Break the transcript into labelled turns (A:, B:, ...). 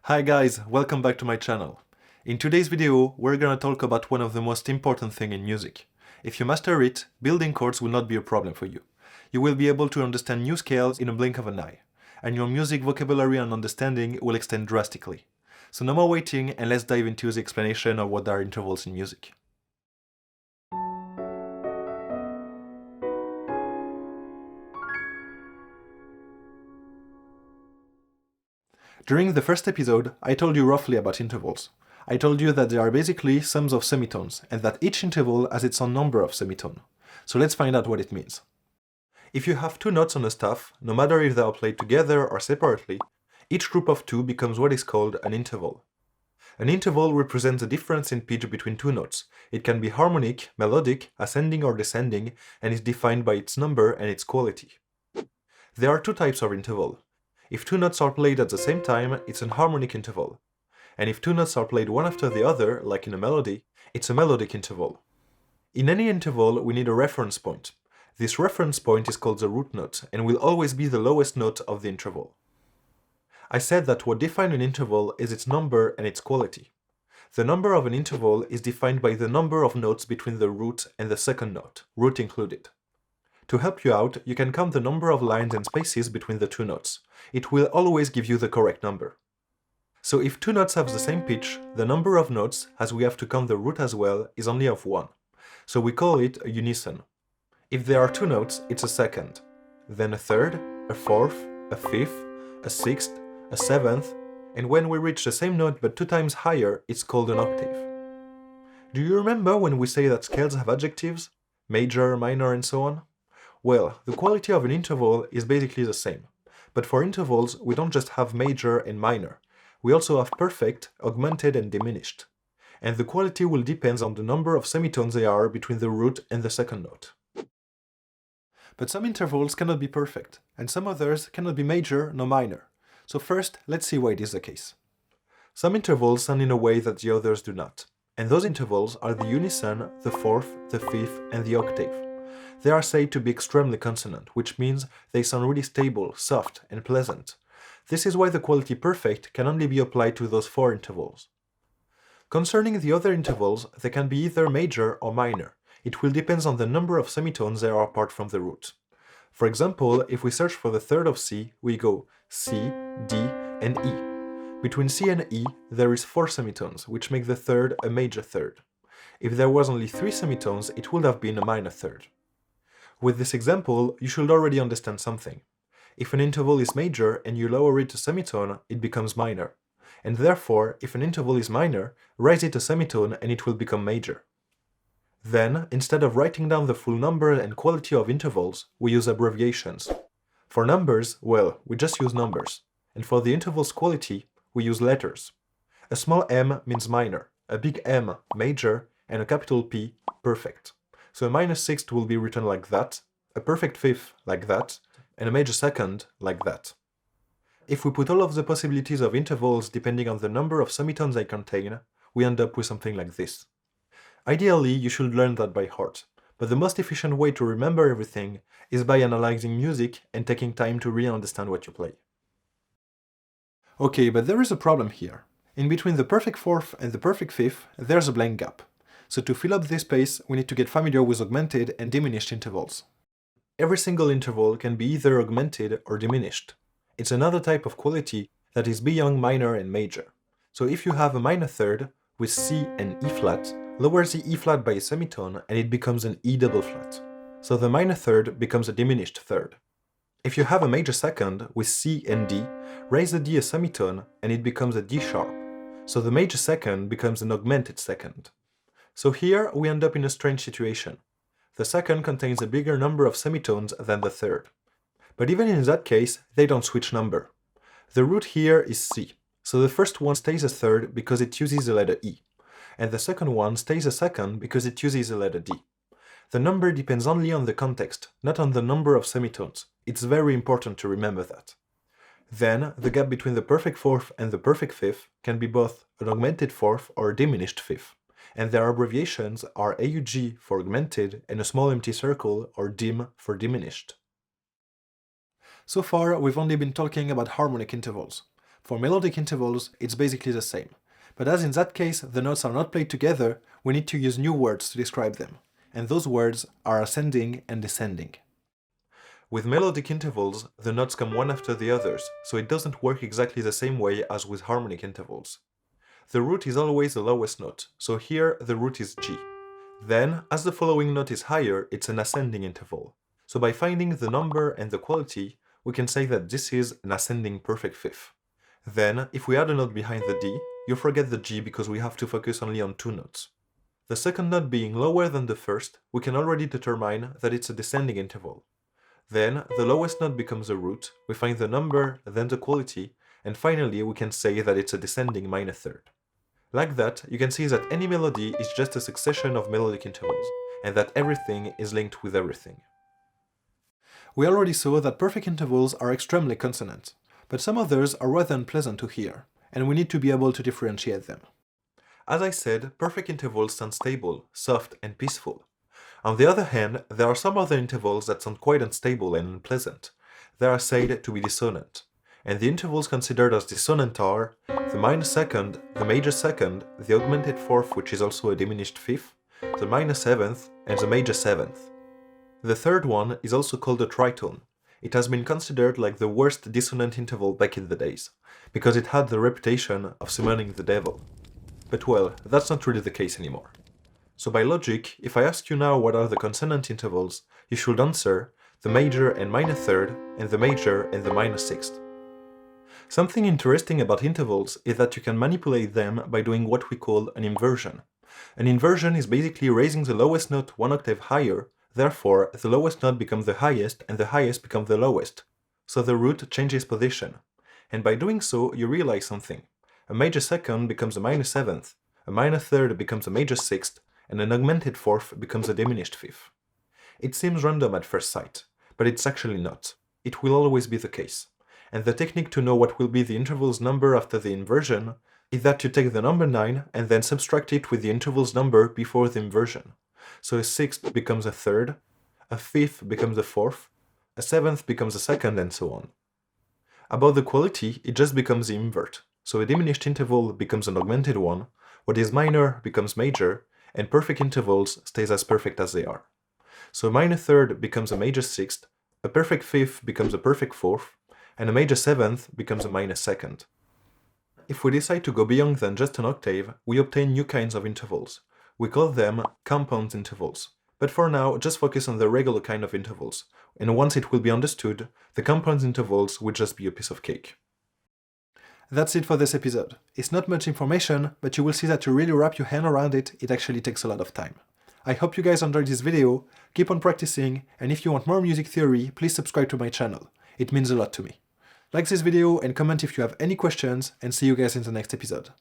A: Hi guys, welcome back to my channel. In today's video, we're gonna talk about one of the most important things in music. If you master it, building chords will not be a problem for you. You will be able to understand new scales in a blink of an eye, and your music vocabulary and understanding will extend drastically. So no more waiting, and let's dive into the explanation of what are intervals in music. During the first episode, I told you roughly about intervals. I told you that they are basically sums of semitones, and that each interval has its own number of semitones. So let's find out what it means. If you have two notes on a staff, no matter if they are played together or separately, each group of two becomes what is called an interval. An interval represents the difference in pitch between two notes. It can be harmonic, melodic, ascending or descending, and is defined by its number and its quality. There are two types of interval. If two notes are played at the same time, it's an harmonic interval. And if two notes are played one after the other, like in a melody, it's a melodic interval. In any interval, we need a reference point. This reference point is called the root note, and will always be the lowest note of the interval. I said that what defines an interval is its number and its quality. The number of an interval is defined by the number of notes between the root and the second note, root included. To help you out, you can count the number of lines and spaces between the two notes. It will always give you the correct number. So if two notes have the same pitch, the number of notes, as we have to count the root as well, is only of 1. So we call it a unison. If there are two notes, it's a second, then a third, a fourth, a fifth, a sixth, a seventh, and when we reach the same note but 2 times higher, it's called an octave. Do you remember when we say that scales have adjectives? Major, minor, and so on? Well, the quality of an interval is basically the same. But for intervals, we don't just have major and minor. We also have perfect, augmented, and diminished. And the quality will depend on the number of semitones there are between the root and the second note. But some intervals cannot be perfect, and some others cannot be major nor minor. So first, let's see why it is the case. Some intervals sound in a way that the others do not. And those intervals are the unison, the fourth, the fifth, and the octave. They are said to be extremely consonant, which means they sound really stable, soft, and pleasant. This is why the quality perfect can only be applied to those 4 intervals. Concerning the other intervals, they can be either major or minor. It will depend on the number of semitones there are apart from the root. For example, if we search for the third of C, we go C, D, and E. Between C and E, there is 4 semitones, which make the third a major third. If there was only 3 semitones, it would have been a minor third. With this example, you should already understand something. If an interval is major and you lower it a semitone, it becomes minor. And therefore, if an interval is minor, raise it a semitone and it will become major. Then, instead of writing down the full number and quality of intervals, we use abbreviations. For numbers, well, we just use numbers. And for the interval's quality, we use letters. A small m means minor, a big M major, and a capital P perfect. So a minor sixth will be written like that, a perfect fifth like that, and a major second like that. If we put all of the possibilities of intervals depending on the number of semitones they contain, we end up with something like this. Ideally, you should learn that by heart, but the most efficient way to remember everything is by analyzing music and taking time to really understand what you play. Okay, but there is a problem here. In between the perfect fourth and the perfect fifth, there's a blank gap. So to fill up this space, we need to get familiar with augmented and diminished intervals. Every single interval can be either augmented or diminished. It's another type of quality that is beyond minor and major. So if you have a minor third with C and E flat, lower the E flat by a semitone and it becomes an E double flat. So the minor third becomes a diminished third. If you have a major second with C and D, raise the D a semitone and it becomes a D sharp. So the major second becomes an augmented second. So here we end up in a strange situation. The second contains a bigger number of semitones than the third. But even in that case, they don't switch number. The root here is C, so the first one stays a third because it uses the letter E, and the second one stays a second because it uses the letter D. The number depends only on the context, not on the number of semitones. It's very important to remember that. Then, the gap between the perfect fourth and the perfect fifth can be both an augmented fourth or a diminished fifth. And their abbreviations are AUG for augmented and a small empty circle, or DIM, for diminished. So far, we've only been talking about harmonic intervals. For melodic intervals, it's basically the same. But as in that case the notes are not played together, we need to use new words to describe them. And those words are ascending and descending. With melodic intervals, the notes come one after the others, so it doesn't work exactly the same way as with harmonic intervals. The root is always the lowest note, so here the root is G. Then, as the following note is higher, it's an ascending interval. So by finding the number and the quality, we can say that this is an ascending perfect fifth. Then, if we add a note behind the D, you forget the G because we have to focus only on two notes. The second note being lower than the first, we can already determine that it's a descending interval. Then, the lowest note becomes a root, we find the number, then the quality, and finally we can say that it's a descending minor third. Like that, you can see that any melody is just a succession of melodic intervals, and that everything is linked with everything. We already saw that perfect intervals are extremely consonant, but some others are rather unpleasant to hear, and we need to be able to differentiate them. As I said, perfect intervals sound stable, soft, and peaceful. On the other hand, there are some other intervals that sound quite unstable and unpleasant. They are said to be dissonant. And the intervals considered as dissonant are the minor second, the major second, the augmented fourth, which is also a diminished fifth, the minor seventh, and the major seventh. The third one is also called a tritone. It has been considered like the worst dissonant interval back in the days, because it had the reputation of summoning the devil. But well, that's not really the case anymore. So by logic, if I ask you now what are the consonant intervals, you should answer the major and minor third, and the major and the minor sixth. Something interesting about intervals is that you can manipulate them by doing what we call an inversion. An inversion is basically raising the lowest note one octave higher, therefore the lowest note becomes the highest and the highest becomes the lowest. So the root changes position. And by doing so, you realize something. A major second becomes a minor seventh, a minor third becomes a major sixth, and an augmented fourth becomes a diminished fifth. It seems random at first sight, but it's actually not. It will always be the case. And the technique to know what will be the interval's number after the inversion is that you take the number 9 and then subtract it with the interval's number before the inversion. So a sixth becomes a third, a fifth becomes a fourth, a seventh becomes a second, and so on. About the quality, it just becomes the invert. So a diminished interval becomes an augmented one, what is minor becomes major, and perfect intervals stays as perfect as they are. So a minor third becomes a major sixth, a perfect fifth becomes a perfect fourth, and a major seventh becomes a minor second. If we decide to go beyond than just an octave, we obtain new kinds of intervals. We call them compound intervals. But for now, just focus on the regular kind of intervals, and once it will be understood, the compound intervals will just be a piece of cake. That's it for this episode. It's not much information, but you will see that to really wrap your hand around it, it actually takes a lot of time. I hope you guys enjoyed this video, keep on practicing, and if you want more music theory, please subscribe to my channel. It means a lot to me. Like this video and comment if you have any questions, and see you guys in the next episode.